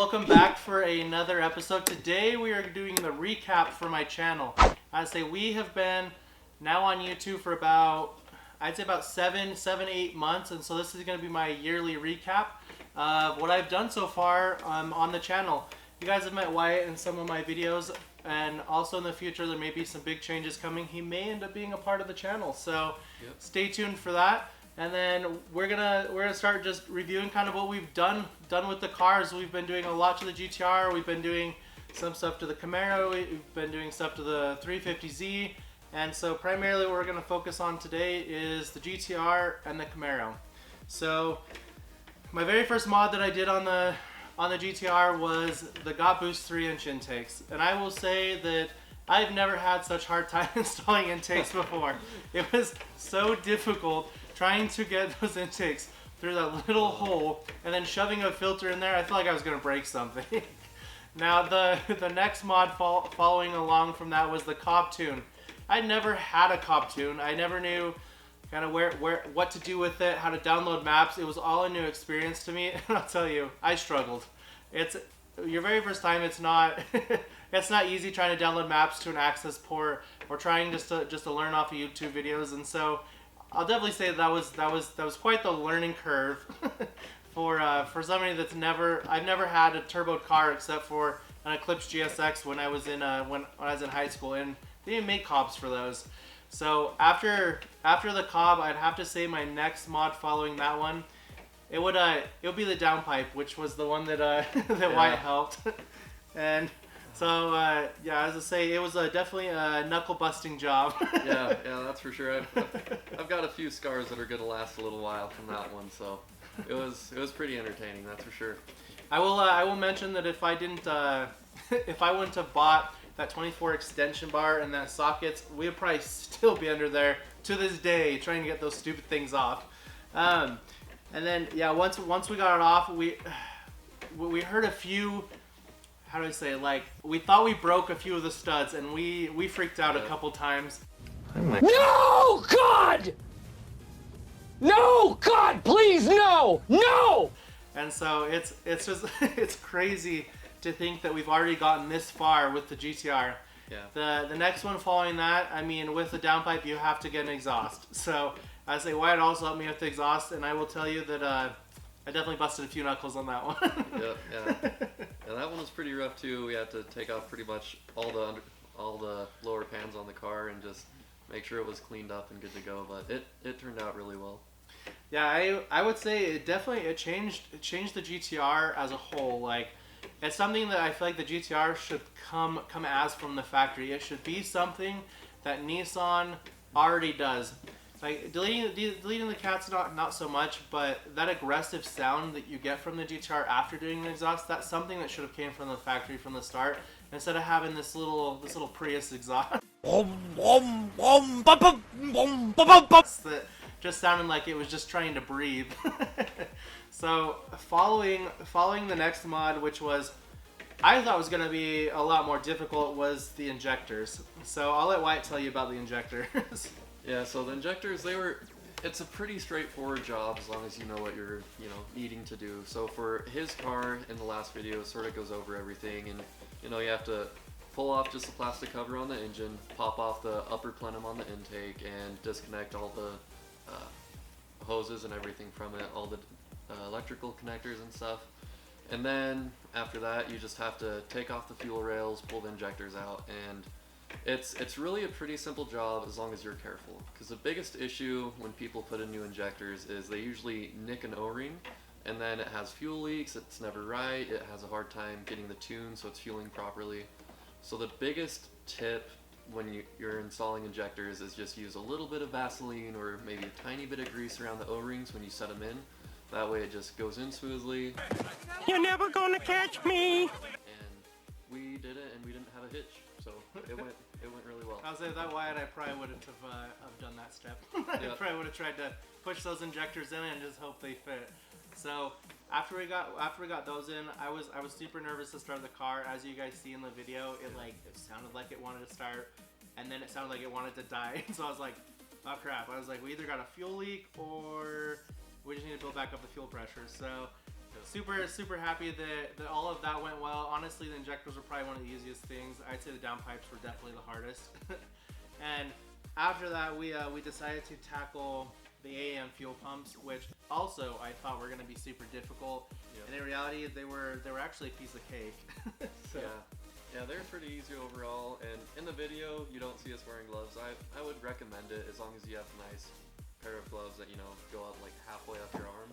welcome back for another episode. Today we are doing the recap for my channel. I say we have been now on YouTube for about, I'd say about 8 months, and so this is going to be my yearly recap of what I've done so far on the channel. You guys have met Wyatt in some of my videos, and also in the future there may be some big changes coming. He may end up being a part of the channel, so Stay tuned for that. And then we're gonna start just reviewing kind of what we've done with the cars. We've been doing a lot to the GTR. We've been doing some stuff to the Camaro. We've been doing stuff to the 350Z. And so primarily what we're gonna focus on today is the GTR and the Camaro. So my very first mod that I did on the GTR was the Got Boost 3-inch intakes. And I will say that I've never had such hard time installing intakes before. It was so difficult trying to get those intakes through that little hole and then shoving a filter in there. I felt like I was going to break something. Now the next mod following along from that was the Cobb Tune. I'd never had a Cobb Tune. I never knew kind of what to do with it, how to download maps. It was all a new experience to me, and I'll tell you, I struggled. It's your very first time. It's not it's not easy trying to download maps to an access port or trying just to learn off of YouTube videos, and so I'll definitely say that was quite the learning curve for somebody that's I've never had a turboed car except for an Eclipse GSX when I was in high school, and they didn't make Cobbs for those. So after the Cobb, I'd have to say my next mod following that one, it would be the downpipe, which was the one that Wyatt helped, and so yeah, as I say, it was definitely a knuckle busting job. yeah, that's for sure. I've got a few scars that are gonna last a little while from that one, so it was pretty entertaining, that's for sure. I will mention that if I wouldn't have bought that 24 extension bar and that sockets, we would probably still be under there to this day trying to get those stupid things off. And then yeah, once we got it off, we heard a few. How do I say? Like, we thought we broke a few of the studs, and we freaked out a couple times. No, God! No, God, please, no! No! And so it's just it's crazy to think that we've already gotten this far with the GTR. Yeah. The next one following that, I mean, with the downpipe, you have to get an exhaust. So I say Wyatt also helped me with the exhaust, and I will tell you that I definitely busted a few knuckles on that one. Yeah, that one was pretty rough too. We had to take off pretty much all the lower pans on the car and just make sure it was cleaned up and good to go. But it turned out really well. Yeah, I would say it changed the GTR as a whole. Like, it's something that I feel like the GTR should come as from the factory. It should be something that Nissan already does. Like, deleting the cats, not so much, but that aggressive sound that you get from the GTR after doing the exhaust, that's something that should have came from the factory from the start, instead of having this little Prius exhaust that just sounded like it was just trying to breathe. So following the next mod, which I thought was going to be a lot more difficult, was the injectors. So I'll let Wyatt tell you about the injectors. Yeah, so the injectors, it's a pretty straightforward job as long as you know what you're, needing to do. So for his car in the last video, it sort of goes over everything, and, you have to pull off just the plastic cover on the engine, pop off the upper plenum on the intake, and disconnect all the hoses and everything from it, all the electrical connectors and stuff. And then after that, you just have to take off the fuel rails, pull the injectors out, and it's really a pretty simple job as long as you're careful. Because the biggest issue when people put in new injectors is they usually nick an O-ring, and then it has fuel leaks, it's never right, it has a hard time getting the tune so it's fueling properly. So the biggest tip when you're installing injectors is just use a little bit of Vaseline or maybe a tiny bit of grease around the O-rings when you set them in. That way it just goes in smoothly. You're never gonna catch me! And we did it, and we didn't have a hitch, so it went really well. I'll say that Wyatt, I probably wouldn't have done that step. I probably would have tried to push those injectors in and just hope they fit. So after we got those in, I was super nervous to start the car. As you guys see in the video, it sounded like it wanted to start, and then it sounded like it wanted to die. So I was like, oh crap. I was like, we either got a fuel leak or we just need to build back up the fuel pressure. So super happy that all of that went well. Honestly, the injectors were probably one of the easiest things. I'd say the downpipes were definitely the hardest. And after that, we decided to tackle the AAM fuel pumps, which also I thought were going to be super difficult. Yep. And in reality, they were actually a piece of cake. So. Yeah, they're pretty easy overall. And in the video, you don't see us wearing gloves. I would recommend it as long as you have a nice pair of gloves that, you know, go up like halfway up your arm.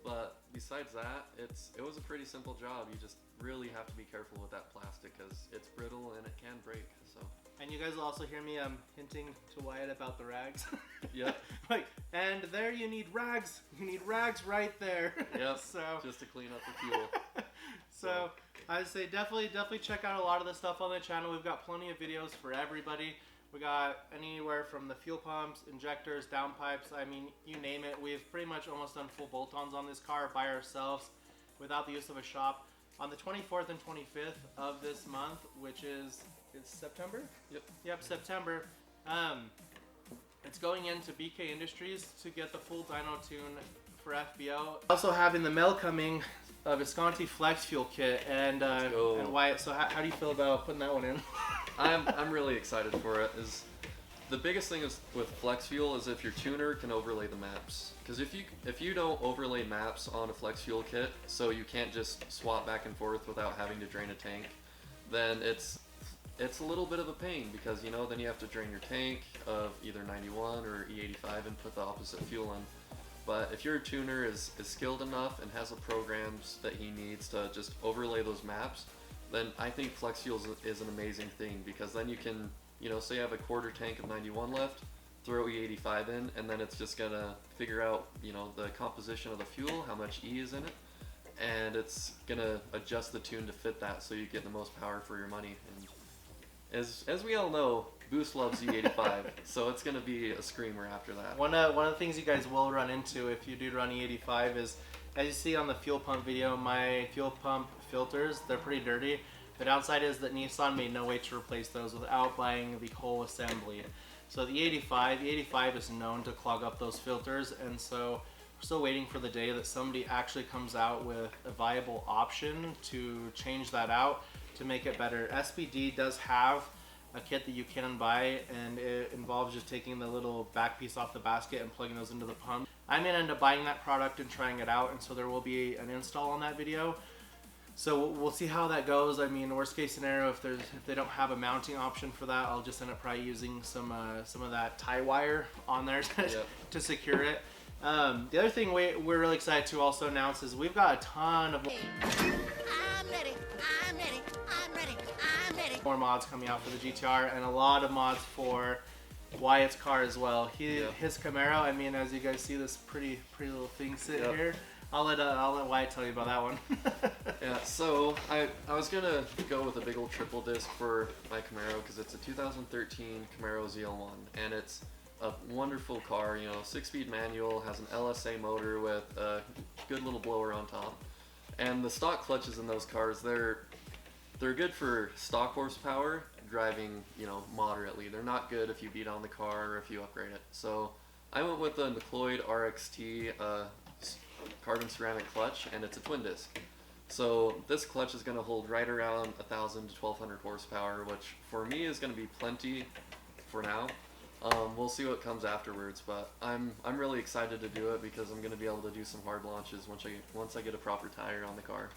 But besides that, it was a pretty simple job. You just really have to be careful with that plastic because it's brittle and it can break. So. And you guys will also hear me hinting to Wyatt about the rags. Yep. Like, and there you need rags. You need rags right there. Yep. So just to clean up the fuel. So I'd say definitely check out a lot of the stuff on the channel. We've got plenty of videos for everybody. We got anywhere from the fuel pumps, injectors, downpipes. I mean, you name it. We've pretty much almost done full bolt-ons on this car by ourselves without the use of a shop. On the 24th and 25th of this month, which is September? Yep, September. It's going into BK Industries to get the full dyno tune for FBO. Also having the mail coming, Visconti Flex Fuel Kit, and Wyatt. So how do you feel about putting that one in? I'm really excited for it. The biggest thing is with Flex Fuel is if your tuner can overlay the maps. Because if you don't overlay maps on a Flex Fuel kit, so you can't just swap back and forth without having to drain a tank, then it's a little bit of a pain because, you know, then you have to drain your tank of either 91 or E85 and put the opposite fuel in. But if your tuner is skilled enough and has the programs that he needs to just overlay those maps, then I think Flex Fuel is an amazing thing because then you can, you know, say you have a quarter tank of 91 left, throw E85 in, and then it's just gonna figure out, you know, the composition of the fuel, how much E is in it, and it's gonna adjust the tune to fit that so you get the most power for your money. And as we all know, Boost loves E85, so it's gonna be a screamer after that. One of the things you guys will run into if you do run E85 is, as you see on the fuel pump video, my fuel pump filters, they're pretty dirty. The downside is that Nissan made no way to replace those without buying the whole assembly. So the E85 is known to clog up those filters, and so we're still waiting for the day that somebody actually comes out with a viable option to change that out to make it better. SBD does have a kit that you can buy, and it involves just taking the little back piece off the basket and plugging those into the pump. I'm gonna end up buying that product and trying it out, and so there will be an install on that video. So we'll see how that goes. I mean, worst case scenario, if they don't have a mounting option for that, I'll just end up probably using some of that tie wire on there to secure it. The other thing we're really excited to also announce is we've got a ton of more mods coming out for the GTR, and a lot of mods for Wyatt's car as well. His Camaro. I mean, as you guys see this pretty little thing sitting here. I'll let Wyatt tell you about that one. Yeah, so I was gonna go with a big old triple disc for my Camaro because it's a 2013 Camaro ZL1, and it's a wonderful car. You know, 6-speed manual, has an LSA motor with a good little blower on top, and the stock clutches in those cars, they're good for stock horsepower driving, you know, moderately. They're not good if you beat on the car or if you upgrade it. So I went with the McLeod RXT carbon ceramic clutch, and it's a twin disc. So this clutch is going to hold right around 1,000 to 1,200 horsepower, which for me is going to be plenty for now. We'll see what comes afterwards, but I'm really excited to do it because I'm going to be able to do some hard launches once I get a proper tire on the car.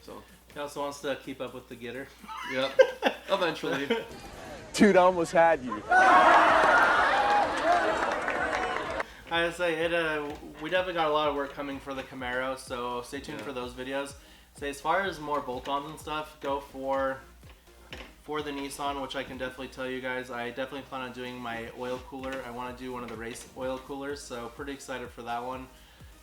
So He also wants to keep up with the getter. Yep, eventually. Dude, I almost had you. I would say we definitely got a lot of work coming for the Camaro, so stay tuned for those videos. So as far as more bolt-ons and stuff go for the Nissan, which I can definitely tell you guys, I definitely plan on doing my oil cooler. I want to do one of the race oil coolers, so pretty excited for that one.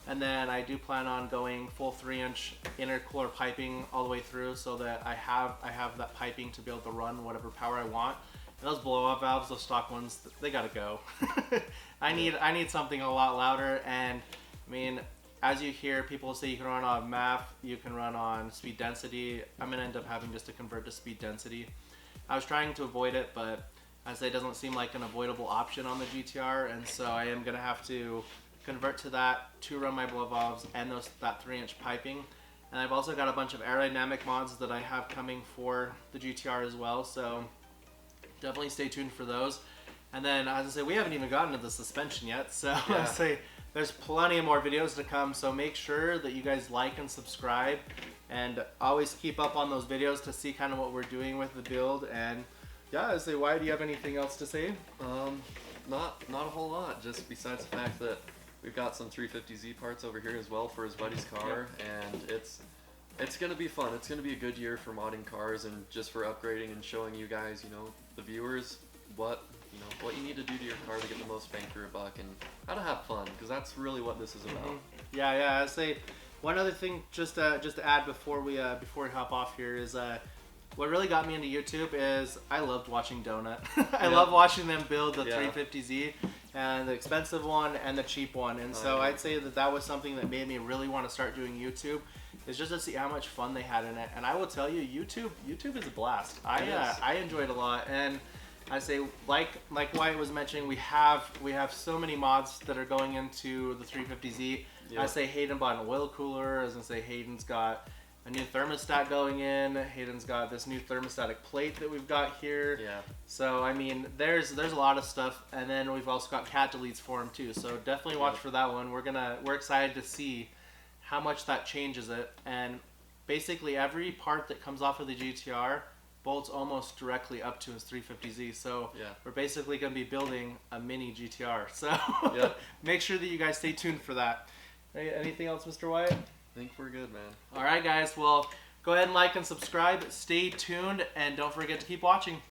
And then I do plan on going full 3-inch intercooler piping all the way through so that I have that piping to be able to run whatever power I want. And those blow-off valves, those stock ones, they gotta go. I need something a lot louder, and I mean, as you hear people say you can run on MAF, you can run on speed density. I'm gonna end up having just to convert to speed density. I was trying to avoid it, but I say it doesn't seem like an avoidable option on the GTR, and so I am gonna have to convert to that to run my blow valves and that 3-inch piping. And I've also got a bunch of aerodynamic mods that I have coming for the GTR as well, so definitely stay tuned for those. And then, as I say, we haven't even gotten to the suspension yet, so I say there's plenty of more videos to come, so make sure that you guys like and subscribe, and always keep up on those videos to see kind of what we're doing with the build. And yeah, I say, why do you have anything else to say? Not a whole lot, just besides the fact that we've got some 350Z parts over here as well for his buddy's car, and it's gonna be fun. It's gonna be a good year for modding cars and just for upgrading and showing you guys, you know, the viewers, what you need to do to your car to get the most bang for your buck and how to have fun, because that's really what this is about. Yeah. I say one other thing just to add before we hop off here is what really got me into YouTube is I loved watching Donut. I love watching them build the 350Z, and the expensive one and the cheap one. And so I'd say that was something that made me really want to start doing YouTube, is just to see how much fun they had in it. And I will tell you, YouTube is a blast. I enjoyed it a lot. And I say, like Wyatt was mentioning, we have so many mods that are going into the 350Z. I say Hayden bought an oil cooler. As I say, Hayden's got a new thermostat going in. Hayden's got this new thermostatic plate that we've got here. Yeah. So I mean, there's a lot of stuff, and then we've also got cat deletes for him too. So definitely watch for that one. We're excited to see how much that changes it. And basically every part that comes off of the GTR bolts almost directly up to his 350Z. So we're basically going to be building a mini GTR. So make sure that you guys stay tuned for that. Anything else, Mr. Wyatt? I think we're good, man. All right, guys. Well, go ahead and like and subscribe. Stay tuned, and don't forget to keep watching.